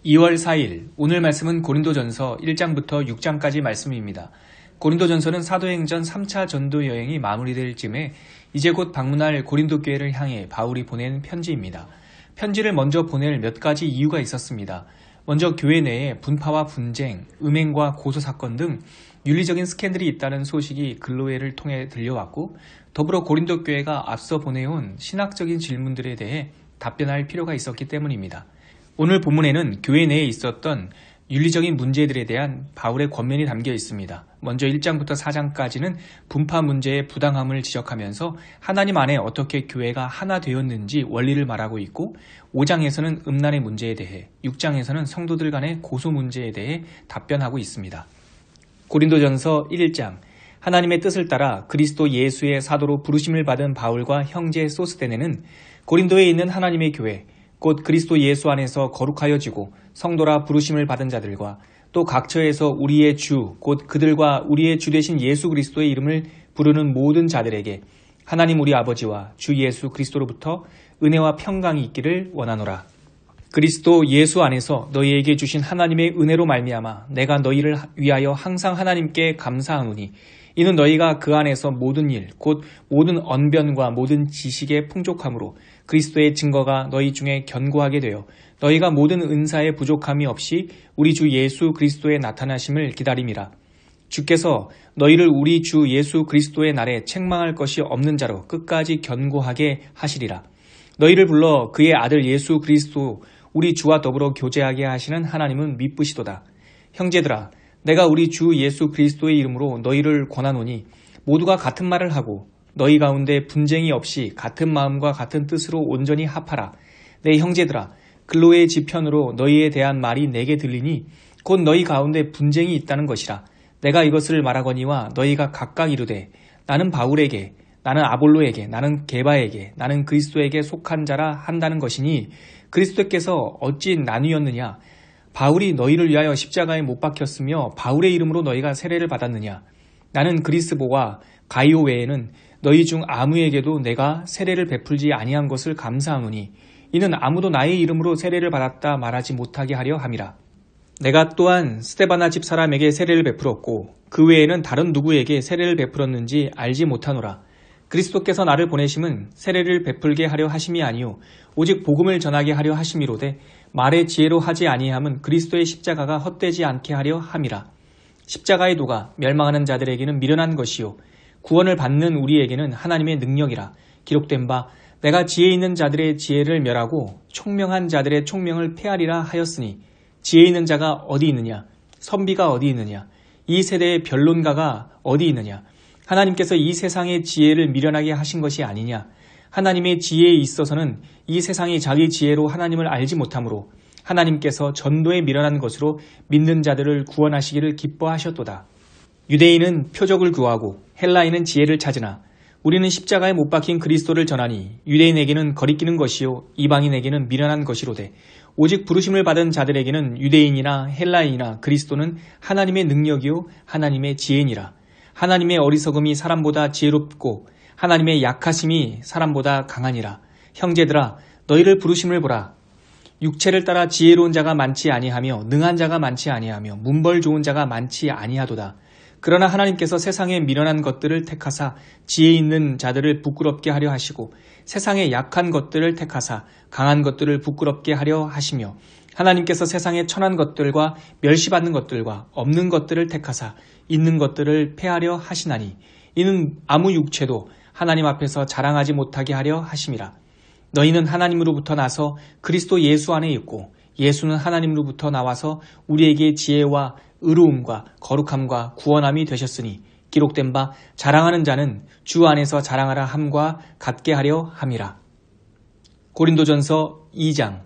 2월 4일 오늘 말씀은 고린도전서 1장부터 6장까지 말씀입니다. 고린도전서는 사도행전 3차 전도 여행이 마무리될 즈음에 이제 곧 방문할 고린도 교회를 향해 바울이 보낸 편지입니다. 편지를 먼저 보낼 몇 가지 이유가 있었습니다. 먼저 교회 내에 분파와 분쟁, 음행과 고소 사건 등 윤리적인 스캔들이 있다는 소식이 근로회를 통해 들려왔고, 더불어 고린도 교회가 앞서 보내온 신학적인 질문들에 대해 답변할 필요가 있었기 때문입니다. 오늘 본문에는 교회 내에 있었던 윤리적인 문제들에 대한 바울의 권면이 담겨 있습니다. 먼저 1장부터 4장까지는 분파 문제의 부당함을 지적하면서 하나님 안에 어떻게 교회가 하나 되었는지 원리를 말하고 있고, 5장에서는 음란의 문제에 대해, 6장에서는 성도들 간의 고소 문제에 대해 답변하고 있습니다. 고린도전서 1장, 하나님의 뜻을 따라 그리스도 예수의 사도로 부르심을 받은 바울과 형제 소스데네는 고린도에 있는 하나님의 교회, 곧 그리스도 예수 안에서 거룩하여지고 성도라 부르심을 받은 자들과 또 각처에서 우리의 주, 곧 그들과 우리의 주 되신 예수 그리스도의 이름을 부르는 모든 자들에게 하나님 우리 아버지와 주 예수 그리스도로부터 은혜와 평강이 있기를 원하노라. 그리스도 예수 안에서 너희에게 주신 하나님의 은혜로 말미암아 내가 너희를 위하여 항상 하나님께 감사하노니, 이는 너희가 그 안에서 모든 일, 곧 모든 언변과 모든 지식의 풍족함으로 그리스도의 증거가 너희 중에 견고하게 되어 너희가 모든 은사의 부족함이 없이 우리 주 예수 그리스도의 나타나심을 기다림이라. 주께서 너희를 우리 주 예수 그리스도의 날에 책망할 것이 없는 자로 끝까지 견고하게 하시리라. 너희를 불러 그의 아들 예수 그리스도 우리 주와 더불어 교제하게 하시는 하나님은 미쁘시도다. 형제들아, 내가 우리 주 예수 그리스도의 이름으로 너희를 권하노니 모두가 같은 말을 하고 너희 가운데 분쟁이 없이 같은 마음과 같은 뜻으로 온전히 합하라. 내 형제들아, 근로의 지편으로 너희에 대한 말이 내게 들리니 곧 너희 가운데 분쟁이 있다는 것이라. 내가 이것을 말하거니와 너희가 각각 이르되 나는 바울에게, 나는 아볼로에게, 나는 게바에게, 나는 그리스도에게 속한 자라 한다는 것이니, 그리스도께서 어찌 나뉘었느냐? 바울이 너희를 위하여 십자가에 못 박혔으며 바울의 이름으로 너희가 세례를 받았느냐? 나는 그리스보와 가이오 외에는 너희 중 아무에게도 내가 세례를 베풀지 아니한 것을 감사하노니, 이는 아무도 나의 이름으로 세례를 받았다 말하지 못하게 하려 함이라. 내가 또한 스데바나 집 사람에게 세례를 베풀었고 그 외에는 다른 누구에게 세례를 베풀었는지 알지 못하노라. 그리스도께서 나를 보내심은 세례를 베풀게 하려 하심이 아니요 오직 복음을 전하게 하려 하심이로되, 말의 지혜로 하지 아니함은 그리스도의 십자가가 헛되지 않게 하려 함이라. 십자가의 도가 멸망하는 자들에게는 미련한 것이요 구원을 받는 우리에게는 하나님의 능력이라. 기록된 바 내가 지혜 있는 자들의 지혜를 멸하고 총명한 자들의 총명을 폐하리라 하였으니, 지혜 있는 자가 어디 있느냐? 선비가 어디 있느냐? 이 세대의 변론가가 어디 있느냐? 하나님께서 이 세상의 지혜를 미련하게 하신 것이 아니냐? 하나님의 지혜에 있어서는 이 세상이 자기 지혜로 하나님을 알지 못하므로 하나님께서 전도에 미련한 것으로 믿는 자들을 구원하시기를 기뻐하셨도다. 유대인은 표적을 구하고 헬라인은 지혜를 찾으나 우리는 십자가에 못 박힌 그리스도를 전하니 유대인에게는 거리끼는 것이요 이방인에게는 미련한 것이로되, 오직 부르심을 받은 자들에게는 유대인이나 헬라인이나 그리스도는 하나님의 능력이요 하나님의 지혜니라. 하나님의 어리석음이 사람보다 지혜롭고 하나님의 약하심이 사람보다 강하니라. 형제들아, 너희를 부르심을 보라. 육체를 따라 지혜로운 자가 많지 아니하며 능한 자가 많지 아니하며 문벌 좋은 자가 많지 아니하도다. 그러나 하나님께서 세상에 미련한 것들을 택하사 지혜 있는 자들을 부끄럽게 하려 하시고, 세상에 약한 것들을 택하사 강한 것들을 부끄럽게 하려 하시며, 하나님께서 세상에 천한 것들과 멸시받는 것들과 없는 것들을 택하사 있는 것들을 폐하려 하시나니, 이는 아무 육체도 하나님 앞에서 자랑하지 못하게 하려 하심이라. 너희는 하나님으로부터 나서 그리스도 예수 안에 있고, 예수는 하나님으로부터 나와서 우리에게 지혜와 의로움과 거룩함과 구원함이 되셨으니, 기록된 바 자랑하는 자는 주 안에서 자랑하라 함과 같게 하려 함이라. 고린도전서 2장,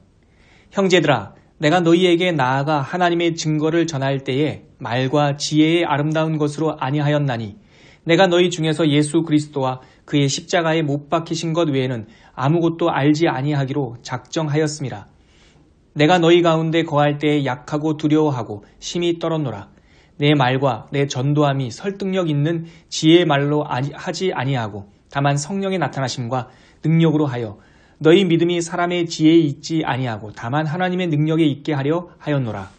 형제들아, 내가 너희에게 나아가 하나님의 증거를 전할 때에 말과 지혜의 아름다운 것으로 아니하였나니, 내가 너희 중에서 예수 그리스도와 그의 십자가에 못 박히신 것 외에는 아무것도 알지 아니하기로 작정하였음이라. 내가 너희 가운데 거할 때에 약하고 두려워하고 심히 떨었노라. 내 말과 내 전도함이 설득력 있는 지혜의 말로 하지 아니하고 다만 성령의 나타나심과 능력으로 하여 너희 믿음이 사람의 지혜에 있지 아니하고 다만 하나님의 능력에 있게 하려 하였노라.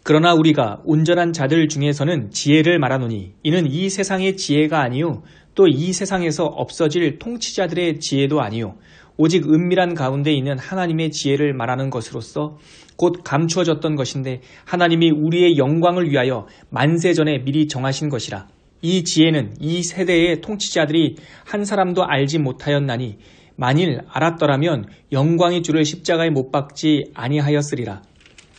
그러나 우리가 온전한 자들 중에서는 지혜를 말하노니 이는 이 세상의 지혜가 아니요 또 이 세상에서 없어질 통치자들의 지혜도 아니요 오직 은밀한 가운데 있는 하나님의 지혜를 말하는 것으로서 곧 감추어졌던 것인데 하나님이 우리의 영광을 위하여 만세 전에 미리 정하신 것이라. 이 지혜는 이 세대의 통치자들이 한 사람도 알지 못하였나니 만일 알았더라면 영광의 주를 십자가에 못 박지 아니하였으리라.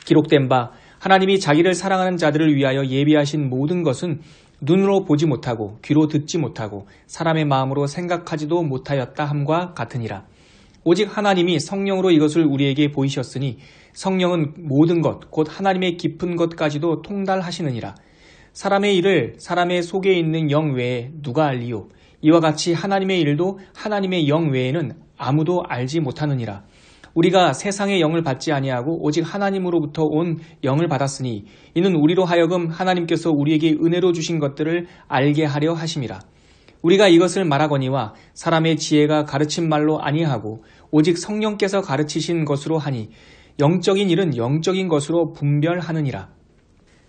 기록된 바 하나님이 자기를 사랑하는 자들을 위하여 예비하신 모든 것은 눈으로 보지 못하고 귀로 듣지 못하고 사람의 마음으로 생각하지도 못하였다 함과 같으니라. 오직 하나님이 성령으로 이것을 우리에게 보이셨으니 성령은 모든 것 곧 하나님의 깊은 것까지도 통달하시느니라. 사람의 일을 사람의 속에 있는 영 외에 누가 알리요? 이와 같이 하나님의 일도 하나님의 영 외에는 아무도 알지 못하느니라. 우리가 세상의 영을 받지 아니하고 오직 하나님으로부터 온 영을 받았으니 이는 우리로 하여금 하나님께서 우리에게 은혜로 주신 것들을 알게 하려 하심이라. 우리가 이것을 말하거니와 사람의 지혜가 가르친 말로 아니하고 오직 성령께서 가르치신 것으로 하니 영적인 일은 영적인 것으로 분별하느니라.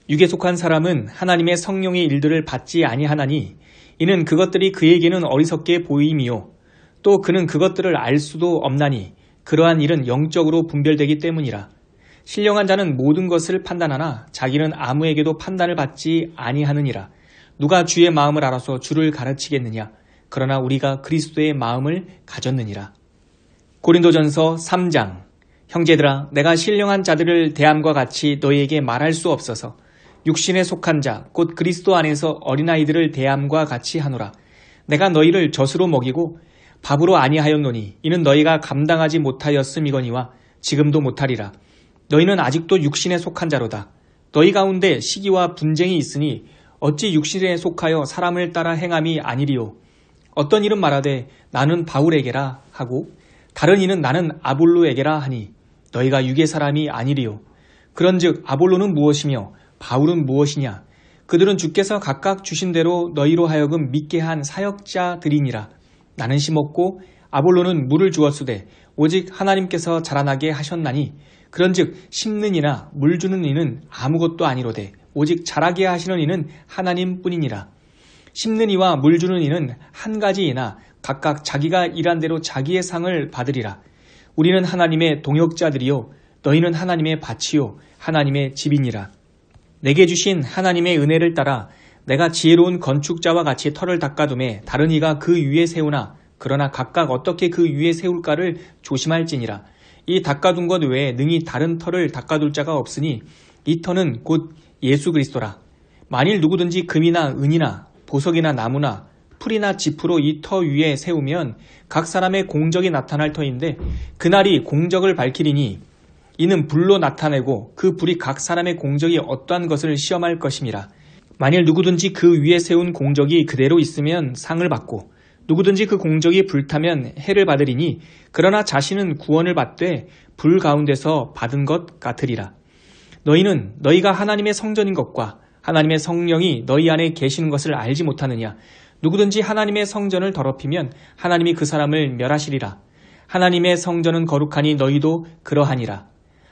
육에 속한 사람은 하나님의 성령의 일들을 받지 아니하나니 이는 그것들이 그에게는 어리석게 보임이요 또 그는 그것들을 알 수도 없나니 그러한 일은 영적으로 분별되기 때문이라. 신령한 자는 모든 것을 판단하나 자기는 아무에게도 판단을 받지 아니하느니라. 누가 주의 마음을 알아서 주를 가르치겠느냐? 그러나 우리가 그리스도의 마음을 가졌느니라. 고린도전서 3장. 형제들아, 내가 신령한 자들을 대함과 같이 너희에게 말할 수 없어서 육신에 속한 자, 곧 그리스도 안에서 어린아이들을 대함과 같이 하노라. 내가 너희를 젖으로 먹이고 밥으로 아니하였노니 이는 너희가 감당하지 못하였음이거니와 지금도 못하리라. 너희는 아직도 육신에 속한 자로다. 너희 가운데 시기와 분쟁이 있으니 어찌 육신에 속하여 사람을 따라 행함이 아니리요. 어떤 이는 말하되 나는 바울에게라 하고 다른 이는 나는 아볼로에게라 하니 너희가 육의 사람이 아니리요. 그런즉 아볼로는 무엇이며 바울은 무엇이냐? 그들은 주께서 각각 주신 대로 너희로 하여금 믿게 한 사역자들이니라. 나는 심었고 아볼로는 물을 주었으되 오직 하나님께서 자라나게 하셨나니 그런즉 심는 이나 물 주는 이는 아무것도 아니로되 오직 자라게 하시는 이는 하나님뿐이니라. 심는 이와 물 주는 이는 한 가지이나 각각 자기가 일한 대로 자기의 상을 받으리라. 우리는 하나님의 동역자들이요 너희는 하나님의 밭이요 하나님의 집이니라. 내게 주신 하나님의 은혜를 따라 내가 지혜로운 건축자와 같이 터를 닦아둠에 다른 이가 그 위에 세우나 그러나 각각 어떻게 그 위에 세울까를 조심할지니라. 이 닦아둔 것 외에 능히 다른 터를 닦아둘 자가 없으니 이 터는 곧 예수 그리스도라. 만일 누구든지 금이나 은이나 보석이나 나무나 풀이나 짚으로 이 터 위에 세우면 각 사람의 공적이 나타날 터인데 그날이 공적을 밝히리니 이는 불로 나타내고 그 불이 각 사람의 공적이 어떠한 것을 시험할 것임이라. 만일 누구든지 그 위에 세운 공적이 그대로 있으면 상을 받고 누구든지 그 공적이 불타면 해를 받으리니 그러나 자신은 구원을 받되 불 가운데서 받은 것 같으리라. 너희는 너희가 하나님의 성전인 것과 하나님의 성령이 너희 안에 계시는 것을 알지 못하느냐? 누구든지 하나님의 성전을 더럽히면 하나님이 그 사람을 멸하시리라. 하나님의 성전은 거룩하니 너희도 그러하니라.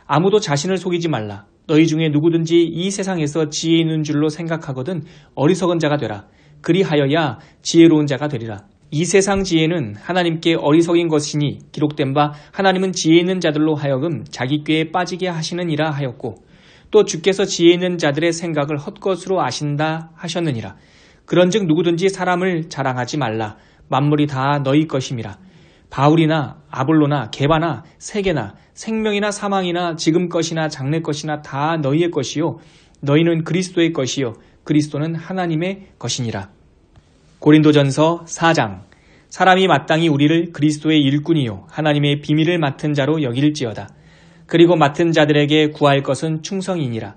아무도 자신을 속이지 말라. 너희 중에 누구든지 이 세상에서 지혜 있는 줄로 생각하거든 어리석은 자가 되라. 그리하여야 지혜로운 자가 되리라. 이 세상 지혜는 하나님께 어리석인 것이니 기록된 바 하나님은 지혜 있는 자들로 하여금 자기 꾀에 빠지게 하시느니라 하였고 또 주께서 지혜 있는 자들의 생각을 헛것으로 아신다 하셨느니라. 그런즉 누구든지 사람을 자랑하지 말라. 만물이 다 너희 것임이라. 바울이나 아볼로나 게바나 세계나 생명이나 사망이나 지금 것이나 장래 것이나 다 너희의 것이요 너희는 그리스도의 것이요 그리스도는 하나님의 것이니라. 고린도전서 4장. 사람이 마땅히 우리를 그리스도의 일꾼이요 하나님의 비밀을 맡은 자로 여길지어다. 그리고 맡은 자들에게 구할 것은 충성이니라.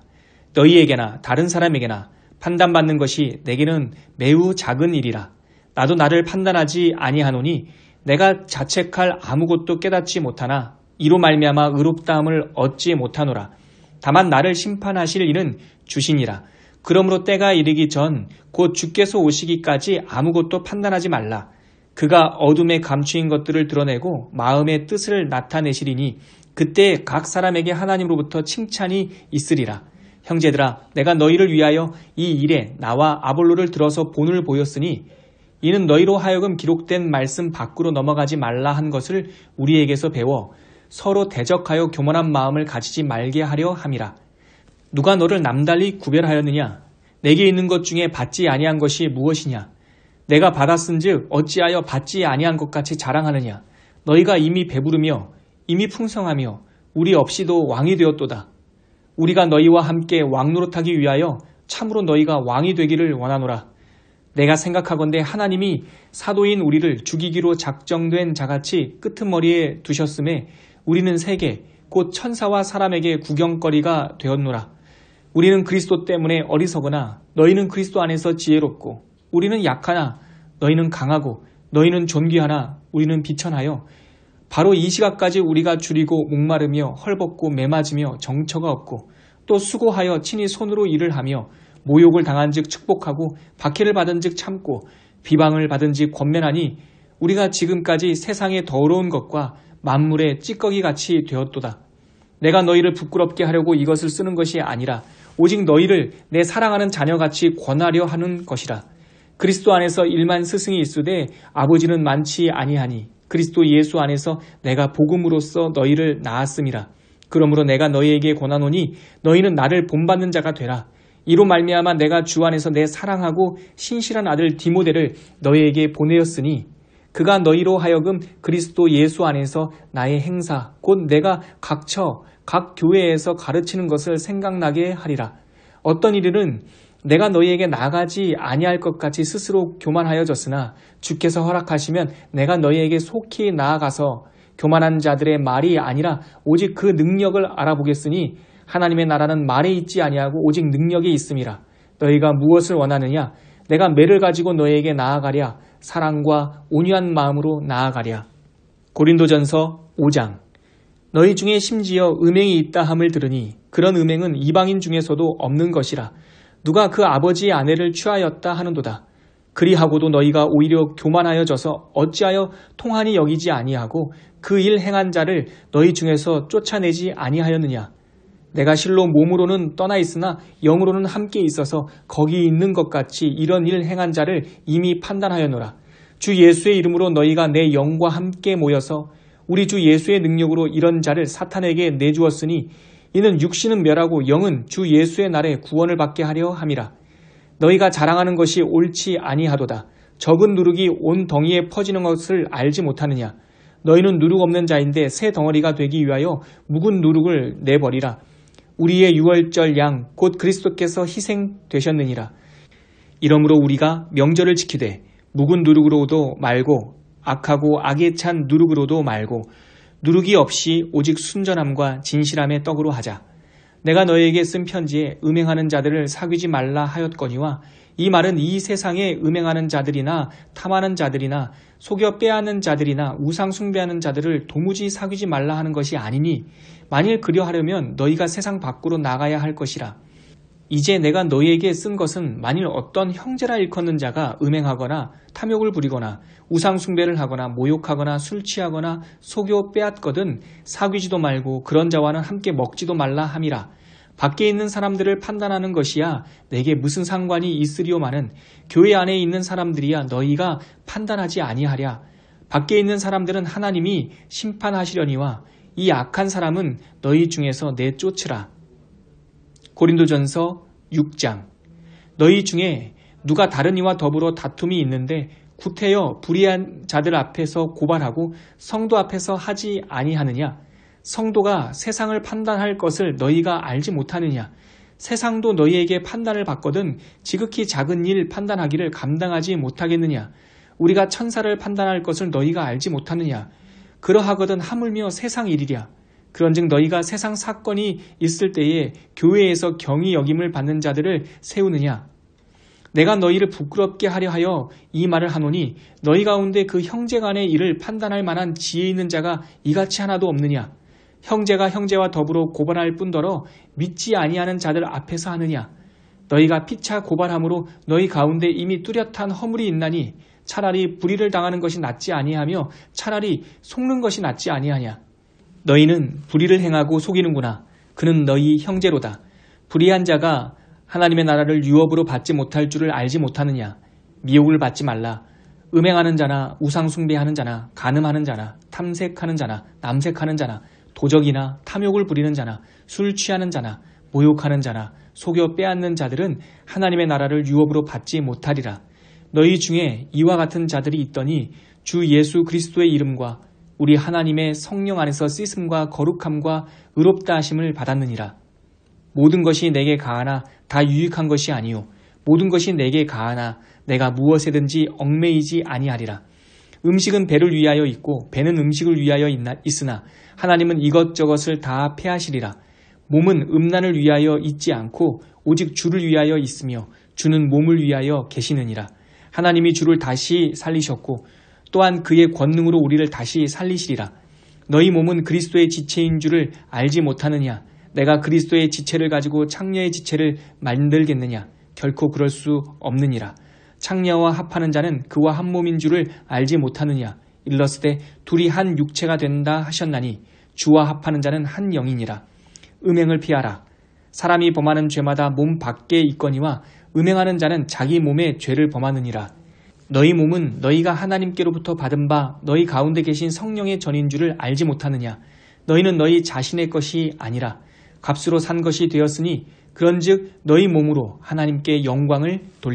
너희에게나 다른 사람에게나 판단받는 것이 내게는 매우 작은 일이라. 나도 나를 판단하지 아니하노니 내가 자책할 아무것도 깨닫지 못하나 이로 말미암아 의롭다함을 얻지 못하노라. 다만 나를 심판하실 이는 주시니라. 그러므로 때가 이르기 전 곧 주께서 오시기까지 아무것도 판단하지 말라. 그가 어둠에 감추인 것들을 드러내고 마음의 뜻을 나타내시리니 그때 각 사람에게 하나님으로부터 칭찬이 있으리라. 형제들아, 내가 너희를 위하여 이 일에 나와 아볼로를 들어서 본을 보였으니 이는 너희로 하여금 기록된 말씀 밖으로 넘어가지 말라 한 것을 우리에게서 배워 서로 대적하여 교만한 마음을 가지지 말게 하려 함이라. 누가 너를 남달리 구별하였느냐? 내게 있는 것 중에 받지 아니한 것이 무엇이냐? 내가 받았은즉 어찌하여 받지 아니한 것 같이 자랑하느냐? 너희가 이미 배부르며 이미 풍성하며 우리 없이도 왕이 되었도다. 우리가 너희와 함께 왕노릇하기 위하여 참으로 너희가 왕이 되기를 원하노라. 내가 생각하건대 하나님이 사도인 우리를 죽이기로 작정된 자같이 끄트머리에 두셨음에 우리는 세계 곧 천사와 사람에게 구경거리가 되었노라. 우리는 그리스도 때문에 어리석으나 너희는 그리스도 안에서 지혜롭고 우리는 약하나 너희는 강하고 너희는 존귀하나 우리는 비천하여 바로 이 시각까지 우리가 줄이고 목마르며 헐벗고 매맞으며 정처가 없고 또 수고하여 친히 손으로 일을 하며 모욕을 당한즉 축복하고 박해를 받은즉 참고 비방을 받은즉 권면하니 우리가 지금까지 세상의 더러운 것과 만물의 찌꺼기같이 되었도다. 내가 너희를 부끄럽게 하려고 이것을 쓰는 것이 아니라 오직 너희를 내 사랑하는 자녀같이 권하려 하는 것이라. 그리스도 안에서 일만 스승이 있으되 아버지는 많지 아니하니 그리스도 예수 안에서 내가 복음으로써 너희를 낳았음이라. 그러므로 내가 너희에게 권하노니 너희는 나를 본받는 자가 되라. 이로 말미암아 내가 주 안에서 내 사랑하고 신실한 아들 디모데를 너희에게 보내었으니 그가 너희로 하여금 그리스도 예수 안에서 나의 행사 곧 내가 각 교회에서 가르치는 것을 생각나게 하리라. 어떤 일은 내가 너희에게 나가지 아니할 것 같이 스스로 교만하여졌으나 주께서 허락하시면 내가 너희에게 속히 나아가서 교만한 자들의 말이 아니라 오직 그 능력을 알아보겠으니 하나님의 나라는 말에 있지 아니하고 오직 능력에 있음이라. 너희가 무엇을 원하느냐? 내가 매를 가지고 너희에게 나아가랴. 사랑과 온유한 마음으로 나아가랴. 고린도전서 5장. 너희 중에 심지어 음행이 있다 함을 들으니 그런 음행은 이방인 중에서도 없는 것이라. 누가 그 아버지의 아내를 취하였다 하는도다. 그리하고도 너희가 오히려 교만하여져서 어찌하여 통한이 여기지 아니하고 그 일 행한 자를 너희 중에서 쫓아내지 아니하였느냐. 내가 실로 몸으로는 떠나 있으나 영으로는 함께 있어서 거기 있는 것 같이 이런 일 행한 자를 이미 판단하였노라. 주 예수의 이름으로 너희가 내 영과 함께 모여서 우리 주 예수의 능력으로 이런 자를 사탄에게 내주었으니 이는 육신은 멸하고 영은 주 예수의 날에 구원을 받게 하려 함이라. 너희가 자랑하는 것이 옳지 아니하도다. 적은 누룩이 온 덩이에 퍼지는 것을 알지 못하느냐. 너희는 누룩 없는 자인데 새 덩어리가 되기 위하여 묵은 누룩을 내버리라. 우리의 유월절 양 곧 그리스도께서 희생되셨느니라. 이러므로 우리가 명절을 지키되 묵은 누룩으로도 말고 악하고 악에 찬 누룩으로도 말고 누룩이 없이 오직 순전함과 진실함의 떡으로 하자. 내가 너희에게 쓴 편지에 음행하는 자들을 사귀지 말라 하였거니와 이 말은 이 세상에 음행하는 자들이나 탐하는 자들이나 속여 빼앗는 자들이나 우상 숭배하는 자들을 도무지 사귀지 말라 하는 것이 아니니 만일 그려하려면 너희가 세상 밖으로 나가야 할 것이라. 이제 내가 너희에게 쓴 것은 만일 어떤 형제라 일컫는 자가 음행하거나 탐욕을 부리거나 우상 숭배를 하거나 모욕하거나 술 취하거나 속여 빼앗거든 사귀지도 말고 그런 자와는 함께 먹지도 말라 함이라. 밖에 있는 사람들을 판단하는 것이야 내게 무슨 상관이 있으리오마는 교회 안에 있는 사람들이야 너희가 판단하지 아니하랴. 밖에 있는 사람들은 하나님이 심판하시려니와 이 악한 사람은 너희 중에서 내쫓으라. 고린도전서 6장. 너희 중에 누가 다른 이와 더불어 다툼이 있는데 구태여 불의한 자들 앞에서 고발하고 성도 앞에서 하지 아니하느냐. 성도가 세상을 판단할 것을 너희가 알지 못하느냐. 세상도 너희에게 판단을 받거든 지극히 작은 일 판단하기를 감당하지 못하겠느냐. 우리가 천사를 판단할 것을 너희가 알지 못하느냐. 그러하거든 하물며 세상 일이랴. 그런즉 너희가 세상 사건이 있을 때에 교회에서 경히 여김을 받는 자들을 세우느냐. 내가 너희를 부끄럽게 하려 하여 이 말을 하노니 너희 가운데 그 형제 간의 일을 판단할 만한 지혜 있는 자가 이같이 하나도 없느냐. 형제가 형제와 더불어 고발할 뿐더러 믿지 아니하는 자들 앞에서 하느냐. 너희가 피차 고발함으로 너희 가운데 이미 뚜렷한 허물이 있나니 차라리 불의를 당하는 것이 낫지 아니하며 차라리 속는 것이 낫지 아니하냐. 너희는 불의를 행하고 속이는구나. 그는 너희 형제로다. 불의한 자가 하나님의 나라를 유업으로 받지 못할 줄을 알지 못하느냐. 미혹을 받지 말라. 음행하는 자나 우상 숭배하는 자나 간음하는 자나 탐색하는 자나 남색하는 자나 도적이나 탐욕을 부리는 자나 술 취하는 자나 모욕하는 자나 속여 빼앗는 자들은 하나님의 나라를 유업으로 받지 못하리라. 너희 중에 이와 같은 자들이 있더니 주 예수 그리스도의 이름과 우리 하나님의 성령 안에서 씻음과 거룩함과 의롭다 하심을 받았느니라. 모든 것이 내게 가하나 다 유익한 것이 아니요 모든 것이 내게 가하나 내가 무엇에든지 얽매이지 아니하리라. 음식은 배를 위하여 있고 배는 음식을 위하여 있으나 하나님은 이것저것을 다 폐하시리라. 몸은 음란을 위하여 있지 않고 오직 주를 위하여 있으며 주는 몸을 위하여 계시느니라. 하나님이 주를 다시 살리셨고 또한 그의 권능으로 우리를 다시 살리시리라. 너희 몸은 그리스도의 지체인 줄을 알지 못하느냐. 내가 그리스도의 지체를 가지고 창녀의 지체를 만들겠느냐. 결코 그럴 수 없느니라. 창녀와 합하는 자는 그와 한 몸인 줄을 알지 못하느냐. 일렀으되 둘이 한 육체가 된다 하셨나니 주와 합하는 자는 한 영이니라. 음행을 피하라. 사람이 범하는 죄마다 몸 밖에 있거니와 음행하는 자는 자기 몸에 죄를 범하느니라. 너희 몸은 너희가 하나님께로부터 받은 바 너희 가운데 계신 성령의 전인 줄을 알지 못하느냐. 너희는 너희 자신의 것이 아니라 값으로 산 것이 되었으니 그런즉 너희 몸으로 하나님께 영광을 돌리라.